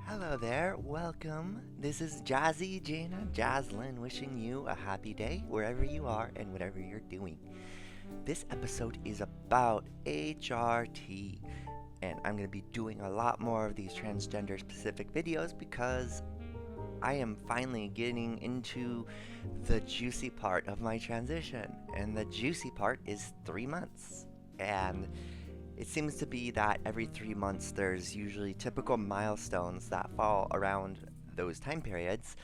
Hello there, welcome. This is Jazzy, Jaina, JASLYN wishing you a happy day wherever you are and whatever you're doing. This episode is about HRT, and I'm going to be doing a lot more of these transgender specific videos because I am finally getting into the juicy part of my transition, and the juicy part is 3 months. And it seems to be that every 3 months there's usually typical milestones that fall around those time periods,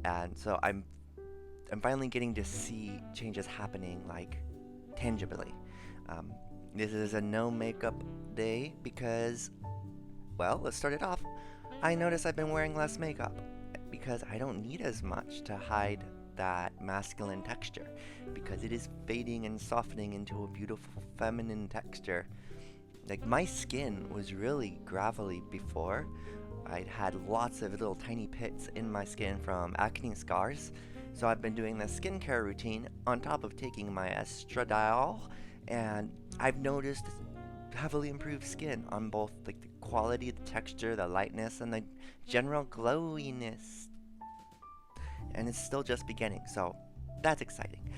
and so I'm finally getting to see changes happening like tangibly. Um, this is a no makeup day because, well, let's start it off. I notice I've been wearing less makeup because I don't need as much to hide that masculine texture because it is fading and softening into a beautiful feminine texture. Like, my skin was really gravelly before. I'd had lots of little tiny pits in my skin from acne scars. So I've been doing this skincare routine on top of taking my estradiol, and I've noticed heavily improved skin on both like the quality, the texture, the lightness, and the general glowiness. And it's still just beginning, so that's exciting.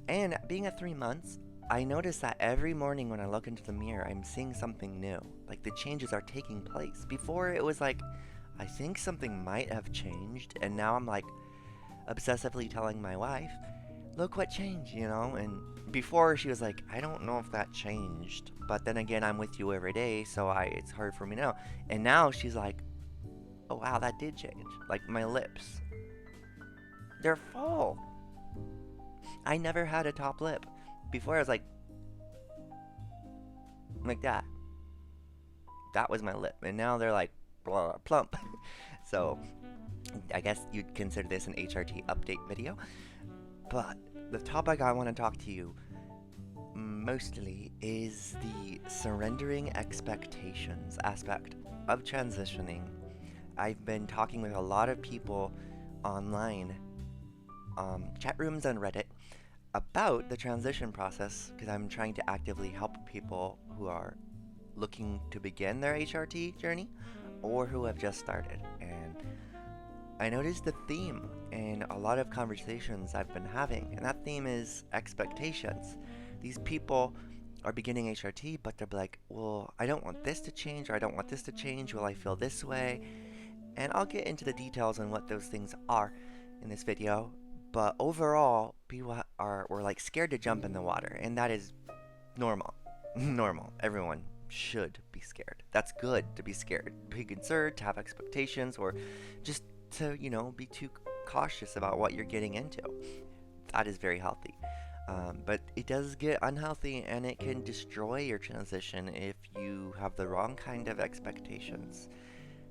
And being at 3 months, I notice that every morning when I look into the mirror, I'm seeing something new. Like, the changes are taking place. Before, it was like, I think something might have changed, and now I'm like obsessively telling my wife, look what changed, you know? And before, she was like, I don't know if that changed. But then again, I'm with you every day, so it's hard for me now. And now she's like, oh wow, that did change. Like, my lips, they're full. I never had a top lip. Before, I was like that. That was my lip. And now they're like blah, blah, plump. So I guess you'd consider this an HRT update video. But the topic I want to talk to you mostly is the surrendering expectations aspect of transitioning. I've been talking with a lot of people online, chat rooms and Reddit, about the transition process because I'm trying to actively help people who are looking to begin their HRT journey or who have just started. And I noticed the theme in a lot of conversations I've been having, and that theme is expectations. These people are beginning HRT, but they're like, well, I don't want this to change, or I don't want this to change. Will I feel this way? And I'll get into the details on what those things are in this video. But overall, people were like scared to jump in the water, and that is normal. Normal. Everyone should be scared. That's good to be scared, be concerned, to have expectations, or just to be too cautious about what you're getting into. That is very healthy. But it does get unhealthy, and it can destroy your transition if you have the wrong kind of expectations.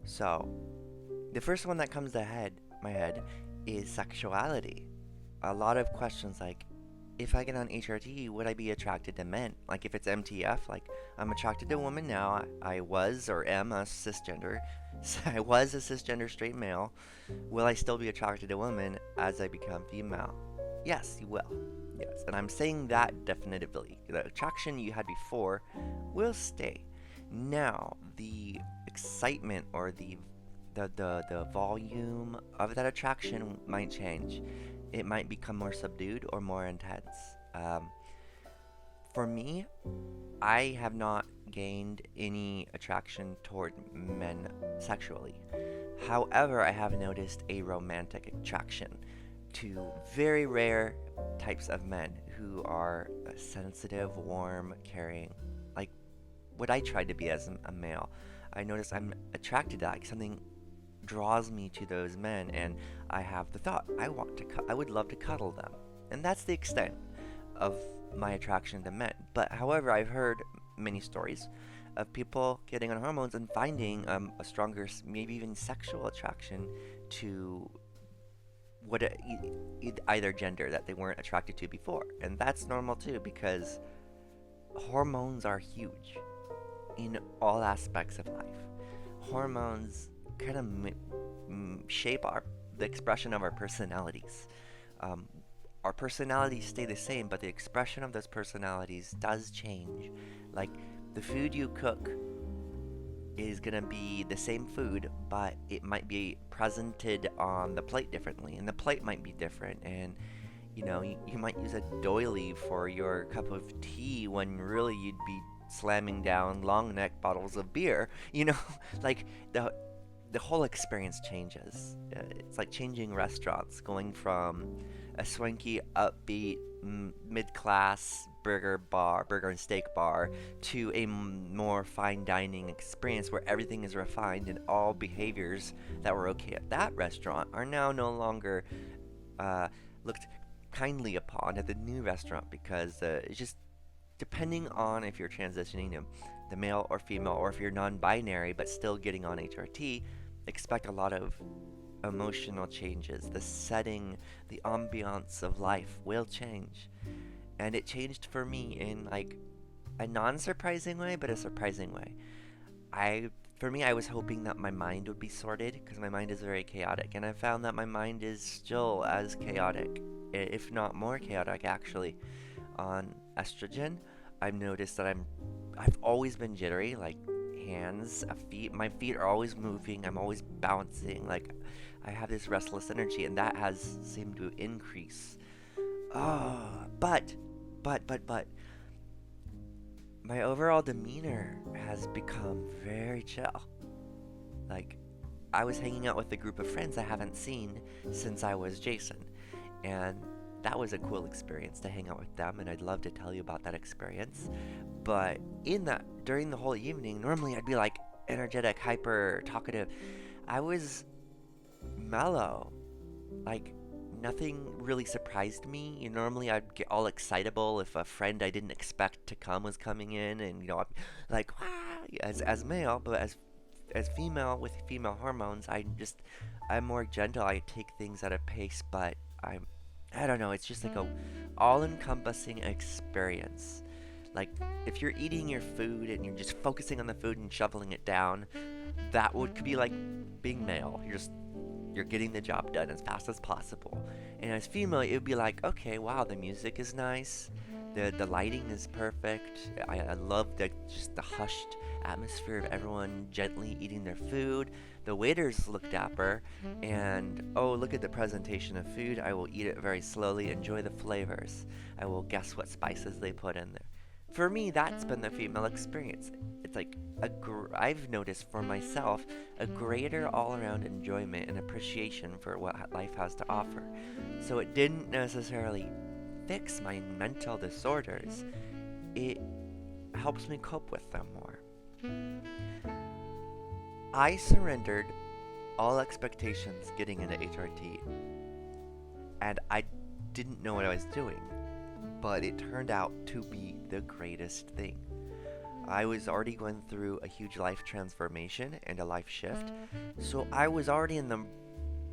So, the first one that comes to my head is sexuality. A lot of questions like, if I get on HRT, would I be attracted to men? Like, if it's MTF, like, I'm attracted to women now. I was or am a cisgender. I was a cisgender straight male. Will I still be attracted to women as I become female? Yes, you will. Yes, and I'm saying that definitively. The attraction you had before will stay. Now, the excitement or the volume of that attraction might change. It might become more subdued or more intense. For me, I have not gained any attraction toward men sexually. However, I have noticed a romantic attraction to very rare types of men who are sensitive, warm, caring, like what I tried to be as a male. I notice I'm attracted to that. Like, something draws me to those men, and I have the thought, I would love to cuddle them. And that's the extent of my attraction to men. But however, I've heard many stories of people getting on hormones and finding a stronger, maybe even sexual attraction to either gender that they weren't attracted to before. And that's normal too, because hormones are huge in all aspects of life. Hormones kind of shape the expression of our personalities. Our personalities stay the same, but the expression of those personalities does change. Like, the food you cook is gonna be the same food, but it might be presented on the plate differently, and the plate might be different, and you might use a doily for your cup of tea when really you'd be slamming down long neck bottles of beer. Like the the whole experience changes. It's like changing restaurants, going from a swanky, upbeat, mid-class burger and steak bar to a more fine dining experience where everything is refined and all behaviors that were okay at that restaurant are now no longer looked kindly upon at the new restaurant, because it's just depending on if you're transitioning to the male or female, or if you're non-binary but still getting on HRT, expect a lot of emotional changes. The setting, the ambiance of life will change. And it changed for me in like a non-surprising way, but a surprising way. For me, I was hoping that my mind would be sorted, because my mind is very chaotic, and I found that my mind is still as chaotic, if not more chaotic actually. On estrogen, I've noticed that I've always been jittery, like hands, feet. My feet are always moving. I'm always bouncing. Like I have this restless energy, and that has seemed to increase. But, my overall demeanor has become very chill. Like, I was hanging out with a group of friends I haven't seen since I was Jason, and that was a cool experience to hang out with them, and I'd love to tell you about that experience. But during the whole evening, normally I'd be like energetic, hyper, talkative. I was mellow. Like, nothing really surprised me. Normally I'd get all excitable if a friend I didn't expect to come was coming in, and I'm like, "Wah!" as male, but as female, with female hormones, I'm more gentle. I take things at a pace, but I don't know, it's just like a all-encompassing experience. Like, if you're eating your food and you're just focusing on the food and shoveling it down, could be like being male. You're getting the job done as fast as possible. And as female, it would be like, okay, wow, the music is nice, the lighting is perfect. I love just the hushed atmosphere of everyone gently eating their food. The waiters look dapper, and oh, look at the presentation of food. I will eat it very slowly, enjoy the flavors. I will guess what spices they put in there. For me, that's been the female experience. It's like I've noticed for myself a greater all-around enjoyment and appreciation for what life has to offer. So it didn't necessarily fix my mental disorders. It helps me cope with them more. I surrendered all expectations getting into HRT, and I didn't know what I was doing, but it turned out to be the greatest thing. I was already going through a huge life transformation and a life shift, so I was already in the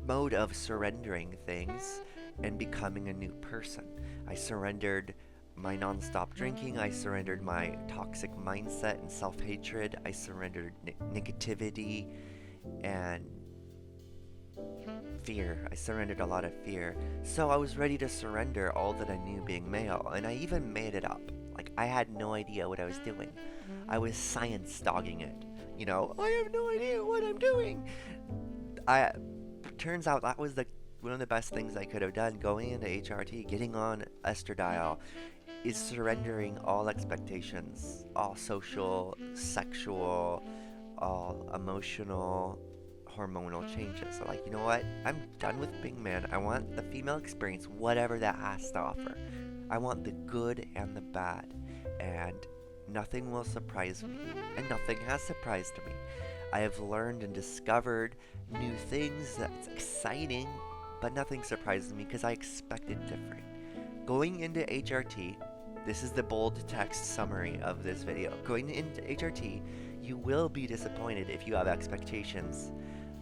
mode of surrendering things and becoming a new person. I surrendered my non-stop drinking, I surrendered my toxic mindset and self-hatred, I surrendered negativity and fear. I surrendered a lot of fear. So I was ready to surrender all that I knew being male, and I even made it up. Like, I had no idea what I was doing. I was science dogging it. I have no idea what I'm doing. Turns out that was one of the best things I could have done going into HRT, getting on estradiol, is surrendering all expectations, all social, sexual, all emotional, hormonal changes. So like, you know what? I'm done with being man. I want the female experience, whatever that has to offer. I want the good and the bad. And nothing will surprise me. And nothing has surprised me. I have learned and discovered new things that's exciting, but nothing surprises me because I expected different. Going into HRT, this is the bold text summary of this video. Going into HRT, you will be disappointed if you have expectations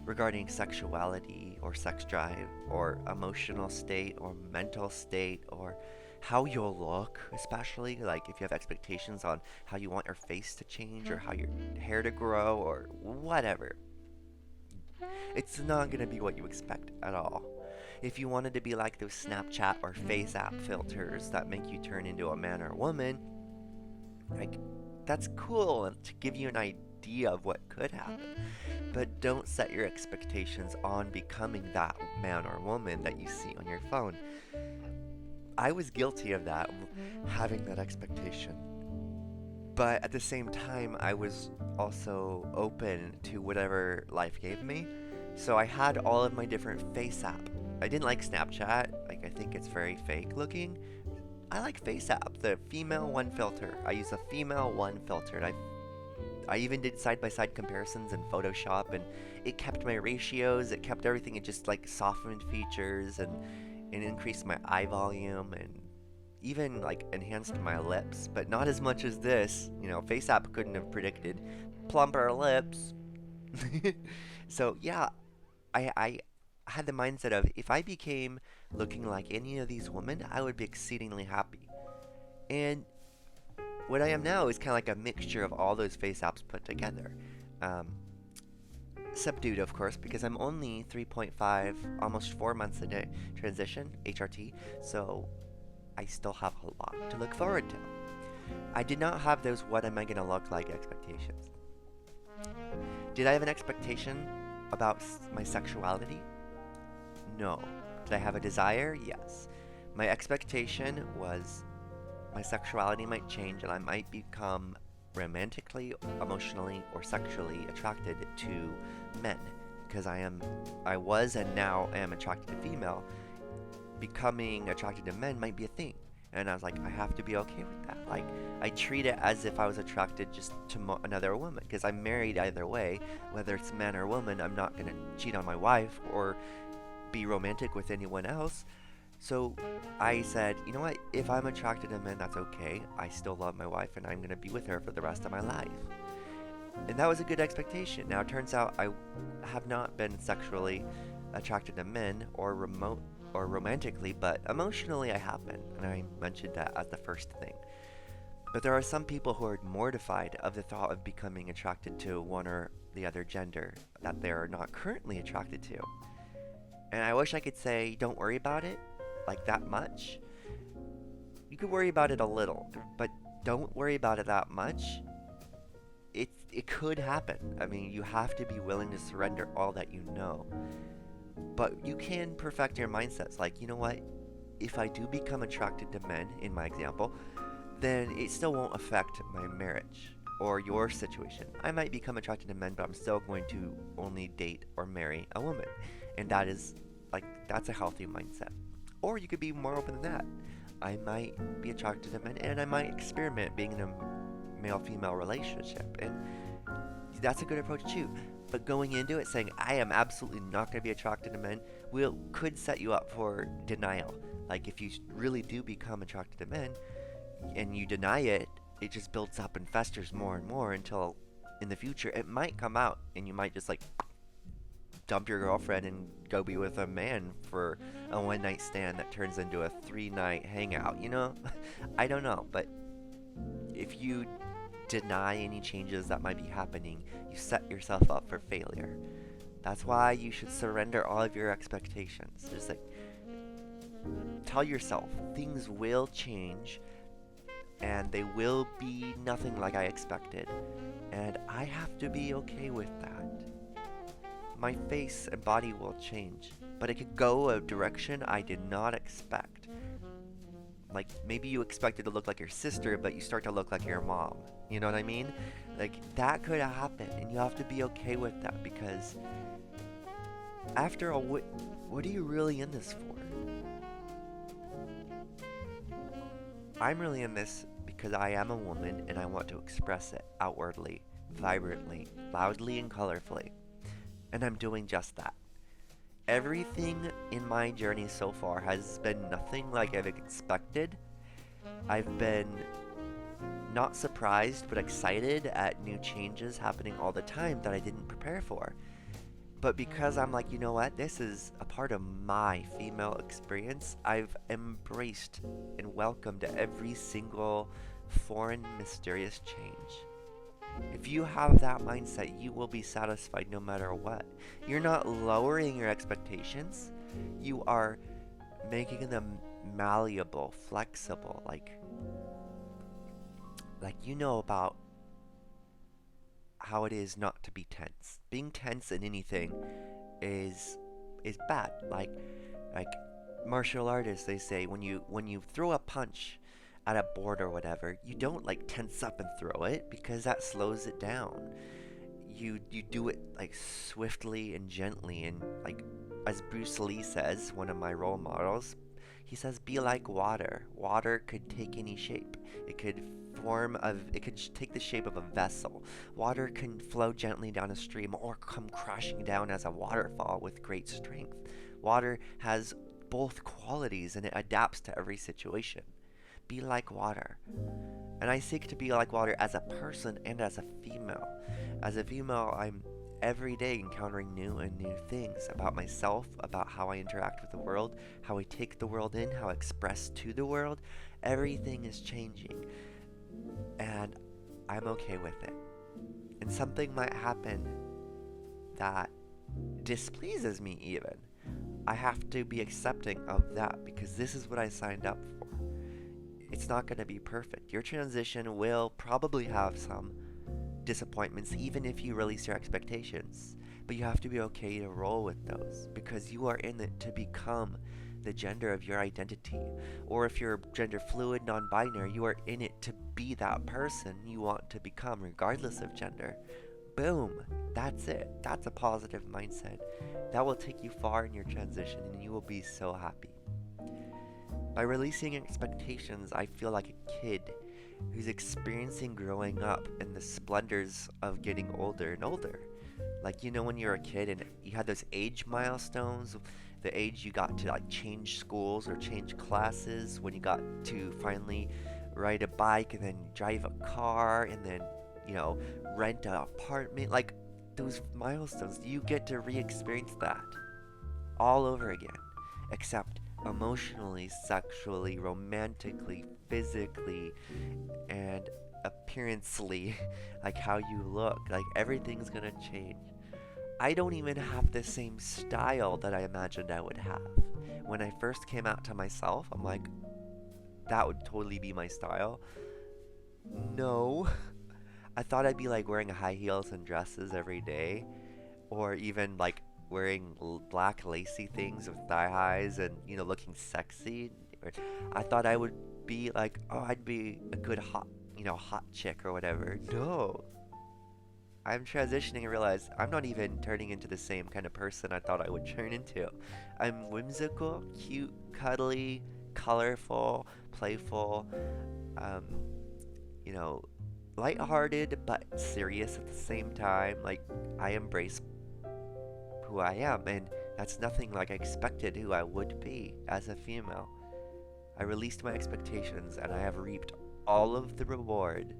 regarding sexuality or sex drive or emotional state or mental state or how you'll look, especially like if you have expectations on how you want your face to change or how your hair to grow or whatever. It's not going to be what you expect at all. If you wanted to be like those Snapchat or Face app filters that make you turn into a man or a woman, like, that's cool to give you an idea of what could happen. But don't set your expectations on becoming that man or woman that you see on your phone. I was guilty of that, having that expectation. But at the same time, I was also open to whatever life gave me. So I had all of my different face app. I didn't like Snapchat. Like, I think it's very fake looking. I like FaceApp, the female one filter. I use a female one filter. And I even did side-by-side comparisons in Photoshop, and it kept my ratios, it kept everything. It just like softened features and increased my eye volume and even like enhanced my lips, but not as much as this. FaceApp couldn't have predicted plumper lips. So yeah, I had the mindset of if I became looking like any of these women, I would be exceedingly happy. And what I am now is kind of like a mixture of all those face apps put together. Um, Subdued, of course, because I'm only 3.5, almost 4 months into transition, HRT, so I still have a lot to look forward to. I did not have those what am I going to look like expectations. Did I have an expectation about my sexuality? No. Did I have a desire? Yes. My expectation was my sexuality might change and I might become romantically, emotionally, or sexually attracted to men, because I was and now am attracted to female. Becoming attracted to men might be a thing, and I was like, I have to be okay with that. Like, I treat it as if I was attracted just to another woman, because I'm married either way, whether it's man or woman. I'm not gonna cheat on my wife or be romantic with anyone else. So I said, you know what, if I'm attracted to men, that's okay. I still love my wife and I'm going to be with her for the rest of my life. And that was a good expectation. Now it turns out I have not been sexually attracted to men or romantically, but emotionally I have been. And I mentioned that as the first thing. But there are some people who are mortified of the thought of becoming attracted to one or the other gender that they're not currently attracted to. And I wish I could say, don't worry about it, like that much. You could worry about it a little, but don't worry about it that much. It could happen. I mean, you have to be willing to surrender all that you know. But you can perfect your mindsets. Like, you know what? If I do become attracted to men, in my example, then it still won't affect my marriage or your situation. I might become attracted to men, but I'm still going to only date or marry a woman. And that's a healthy mindset. Or you could be more open than that. I might be attracted to men, and I might experiment being in a male-female relationship, and that's a good approach too. But going into it saying, I am absolutely not going to be attracted to men, could set you up for denial. Like, if you really do become attracted to men, and you deny it, it just builds up and festers more and more until in the future it might come out, and you might just dump your girlfriend and go be with a man for a one-night stand that turns into a 3-night hangout, I don't know, but if you deny any changes that might be happening, you set yourself up for failure. That's why you should surrender all of your expectations. Just tell yourself things will change and they will be nothing like I expected, and I have to be okay with that. My face and body will change, but it could go a direction I did not expect. Like, maybe you expected to look like your sister, but you start to look like your mom. You know what I mean? Like, that could happen, and you have to be okay with that, because after all, what are you really in this for? I'm really in this because I am a woman, and I want to express it outwardly, vibrantly, loudly, and colorfully. And I'm doing just that. Everything in my journey so far has been nothing like I've expected. I've been not surprised, but excited at new changes happening all the time that I didn't prepare for. But because I'm like, you know what, this is a part of my female experience, I've embraced and welcomed every single foreign, mysterious change. If you have that mindset, you will be satisfied no matter what. You're not lowering your expectations. You are making them malleable, flexible, like about how it is not to be tense. Being tense in anything is bad. Like martial artists, they say when you throw a punch at a board or whatever, you don't like tense up and throw it because that slows it down. You do it like swiftly and gently, and like as Bruce Lee says, one of my role models, he says be like water. Water could take any shape. It could take the shape of a vessel. Water can flow gently down a stream or come crashing down as a waterfall with great strength. Water has both qualities and it adapts to every situation. Be like water. And I seek to be like water as a person and as a female. As a female, I'm every day encountering new and new things about myself, about how I interact with the world, how I take the world in, how I express to the world. Everything is changing, and I'm okay with it. And something might happen that displeases me, even. I have to be accepting of that because this is what I signed up for. It's not going to be perfect. Your transition will probably have some disappointments, even if you release your expectations. But you have to be okay to roll with those because you are in it to become the gender of your identity. Or if you're gender fluid, non binary, you are in it to be that person you want to become, regardless of gender. Boom! That's it. That's a positive mindset. That will take you far in your transition and you will be so happy. By releasing expectations, I feel like a kid who's experiencing growing up and the splendors of getting older and older. Like, you know, when you're a kid and you had those age milestones, the age you got to like change schools or change classes, when you got to finally ride a bike and then drive a car and then, you know, rent an apartment. Like, those milestones, you get to re-experience that all over again, except emotionally, sexually, romantically, physically, and appearancely, like how you look. Like, everything's gonna change. I don't even have the same style that I imagined I would have. When I first came out to myself, I'm like, that would totally be my style. No. I thought I'd be like wearing high heels and dresses every day, or even like wearing black lacy things with thigh highs and, you know, looking sexy. Or I thought I would be like, oh, I'd be a good hot, you know, hot chick or whatever. No. I'm transitioning and realize I'm not even turning into the same kind of person I thought I would turn into. I'm whimsical, cute, cuddly, colorful, playful, um, you know, lighthearted but serious at the same time. Like, I embrace who I am, and that's nothing like I expected who I would be as a female. I released my expectations and I have reaped all of the reward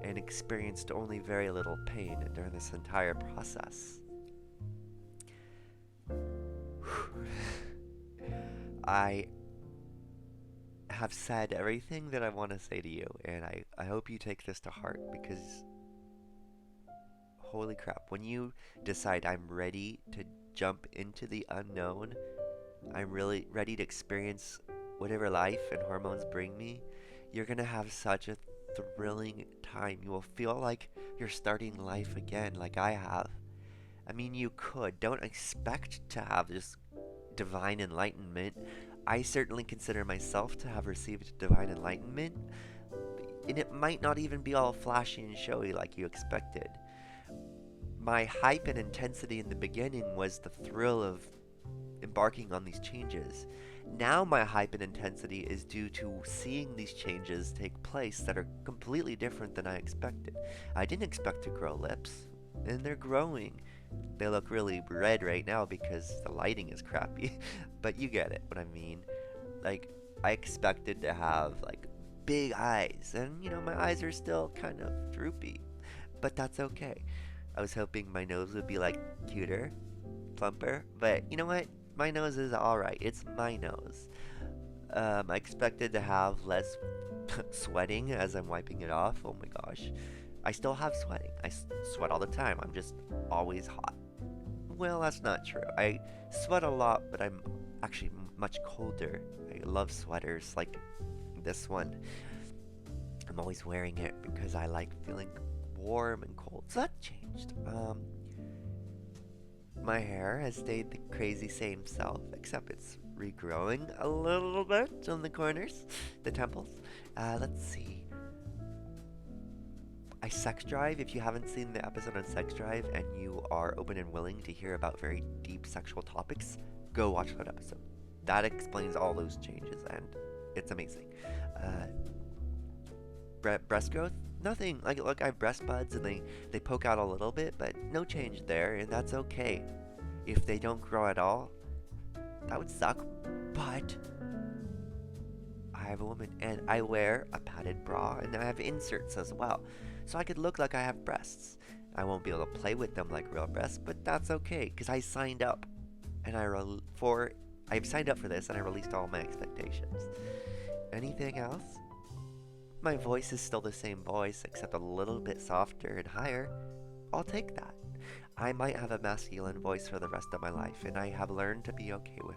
and experienced only very little pain during this entire process. I have said everything that I want to say to you, and I hope you take this to heart because holy crap, when you decide I'm ready to jump into the unknown, I'm really ready to experience whatever life and hormones bring me, you're gonna have such a thrilling time. You will feel like you're starting life again, like I have. I mean, you could. Don't expect to have just divine enlightenment. I certainly consider myself to have received divine enlightenment, and it might not even be all flashy and showy like you expected. My hype and intensity in the beginning was the thrill of embarking on these changes. Now my hype and intensity is due to seeing these changes take place that are completely different than I expected. I didn't expect to grow lips, and they're growing. They look really red right now because the lighting is crappy, but you get it what I mean. Like, I expected to have like big eyes, and you know, my eyes are still kind of droopy, but that's okay. I was hoping my nose would be like cuter, plumper, but you know what? My nose is alright. It's my nose. I expected to have less sweating as I'm wiping it off. Oh my gosh. I still have sweating. I sweat all the time. I'm just always hot. Well, that's not true. I sweat a lot, but I'm actually much colder. I love sweaters like this one. I'm always wearing it because I like feeling warm and cold. So that changed. My hair has stayed the crazy same self, except it's regrowing a little bit on the corners, the temples. Let's see. I sex drive. If you haven't seen the episode on sex drive and you are open and willing to hear about very deep sexual topics, go watch that episode. That explains all those changes, and it's amazing. Breast growth? Nothing. Like, look, I have breast buds, and they poke out a little bit, but no change there, and that's okay. If they don't grow at all, that would suck, but I have a woman, and I wear a padded bra, and I have inserts as well, so I could look like I have breasts. I won't be able to play with them like real breasts, but that's okay, because I signed up, and I've signed up for this, and I released all my expectations. Anything else? My voice is still the same voice, except a little bit softer and higher. I'll take that. I might have a masculine voice for the rest of my life, and I have learned to be okay with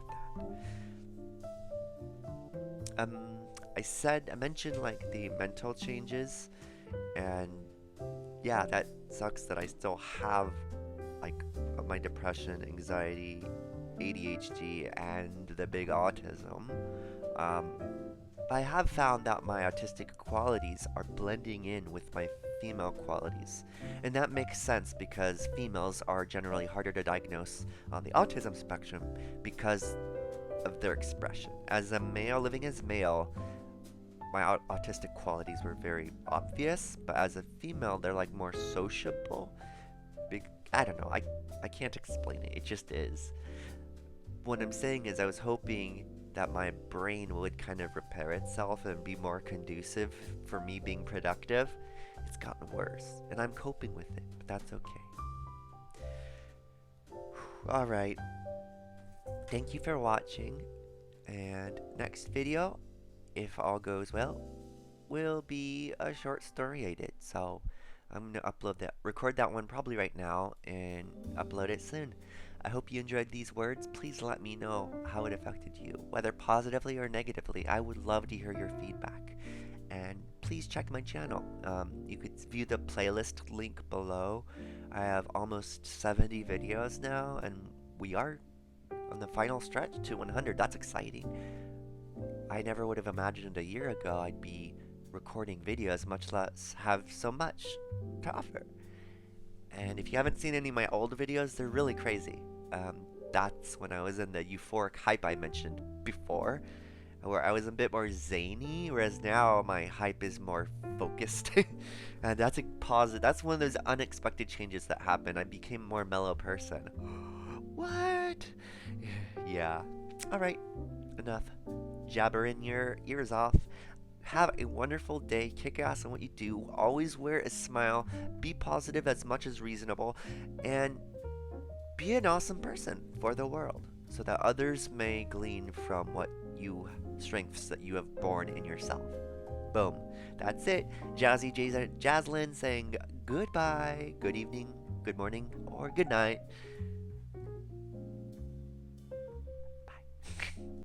that. I mentioned like the mental changes, and yeah, that sucks that I still have like my depression, anxiety, ADHD, and the big autism. But I have found that my autistic qualities are blending in with my female qualities. And that makes sense because females are generally harder to diagnose on the autism spectrum because of their expression. As a male, living as male, my autistic qualities were very obvious, but as a female, they're like more sociable. I don't know, I can't explain it, it just is. What I'm saying is I was hoping that my brain would kind of repair itself and be more conducive for me being productive. It's gotten worse, and I'm coping with it, but that's okay. Alright, thank you for watching, and next video, if all goes well, will be a short story I did, so I'm going to record that one probably right now, and upload it soon. I hope you enjoyed these words. Please let me know how it affected you, whether positively or negatively. I would love to hear your feedback. And please check my channel. You could view the playlist link below. I have almost 70 videos now, and we are on the final stretch to 100. That's exciting. I never would have imagined a year ago I'd be recording videos, much less have so much to offer. And if you haven't seen any of my old videos, they're really crazy. That's when I was in the euphoric hype I mentioned before, where I was a bit more zany, whereas now my hype is more focused. And that's a positive. That's one of those unexpected changes that happened. I became a more mellow person. What? Yeah. Alright, enough jabbering your ears off. Have a wonderful day, kick ass on what you do, always wear a smile, be positive as much as reasonable, and be an awesome person for the world, so that others may glean from strengths that you have born in yourself. Boom. That's it. JASLYN saying goodbye, good evening, good morning, or good night.